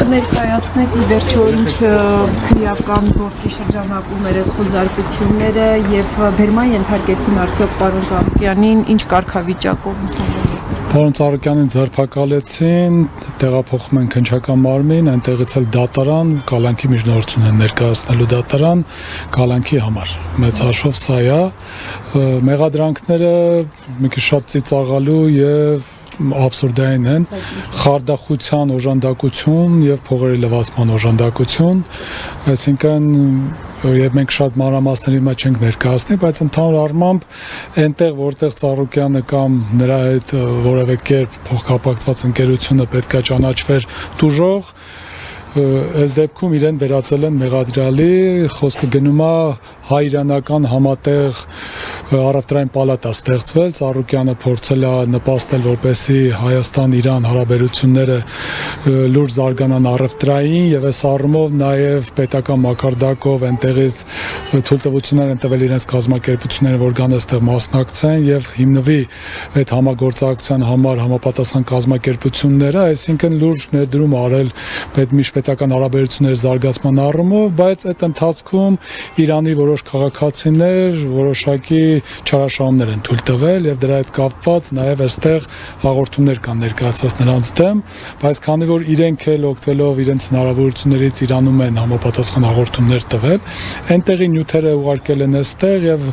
կներկայացնեք ի վերջո ինչ քրեական գործի շրջանակում խոզարկությունները եւ բերման ենթարկեցին արդյոք պարոն Ծառուկյանին ինչ կարգավիճակով Պարոն Ծառուկյանին ձերբակալեցին, տեղափոխում են քննչական մարմին, այնտեղից էլ դատարան, կալանքի միջնորդություն են ներկայացնելու դատարան, կալանքի համար։ Մեծ հաշվով սա է, մեղադրանքները մի քիչ շատ ծիծաղալու եւ абսուրդային են, խարդախության օժանդակություն եւ փողերի լվացման օժանդակություն, այսինքն եւ մենք շատ մանրամասների մեջ չենք ներկայացնի, բայց ընդհանուր առմամբ այնտեղ որտեղ Ծառուկյանը կամ նրա հետ որևէ կերպ փոխկապակցված ընկերությունը պետքա ճանաչվեր տուժող այս դեպքում իրեն վերածել են մեղադրյալի, խոսքը գնում է հայ-իրանական համատեղ առևտրային պալատա ստեղծվել, Ծառուկյանը փորձել է նպաստել, որպեսզի Հայաստան-Իրան հարաբերությունները լուրջ զարգանան առևտրային եւ այս առումով նաեւ պետական մակարդակով այնտեղից թույլտվություններ են տվել իրենց կազմակերպությունները, որ գան այստեղ մասնակցեն եւ հիմնվի այդ համագործակցության համար համապատասխան կազմակերպությունները, այսինքն լուրջ ներդրում արել պետական հարաբերությունների զարգացման առումով, բայց այդ ընթացքում Իրանի որոշ քաղաքացիներ որոշակի չարաշահումներ են թույլ տվել եւ դրա հետ կապված նաեւ այստեղ հաղորդումներ կան ներկայացած նրանց դեմ, բայց քանի որ իրենք էլ օգտվելով իրենց հնարավորություններից Իրանում են համապատասխան հաղորդումներ տվել, այնտեղի նյութերը ուղարկել են այստեղ եւ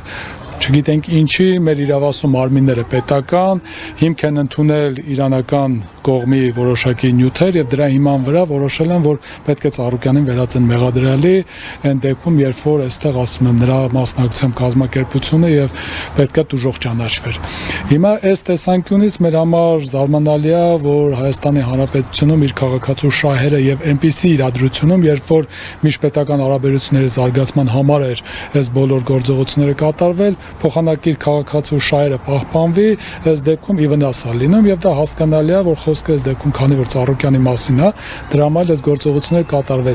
չգիտենք ինչի մեր իրավասու մարմինները պետական հիմք են ընդունել իրանական կողմի որոշակի նյութեր եւ դրա հիման վրա որոշել են որ պետք է Ծառուկյանին վերածեն մեղադրյալի այն դեպքում երբ որ այստեղ ասում եմ նրա մասնակցությամբ կազմակերպությունը եւ պետք է տուժող ճանաչվեր հիմա այս տեսանկյունից մեր համար զարմանալի է որ Հայաստանի Հանրապետությունում իր քաղաքացու շահերը եւ այնպիսի իրադրությունում երբ որ միջպետական հարաբերությունների զարգացման համար էր այս բոլոր գործողությունները կատարվել փոխանակիր քաղաքացու շահերը պահպանվի այս դեպքում ի վնաս է լինում եւ դա հասկանալի է որ խոսքը այս դեպքում քանի որ Ծառուկյանի մասին է դրա համար այս գործողությունները կատարվեցին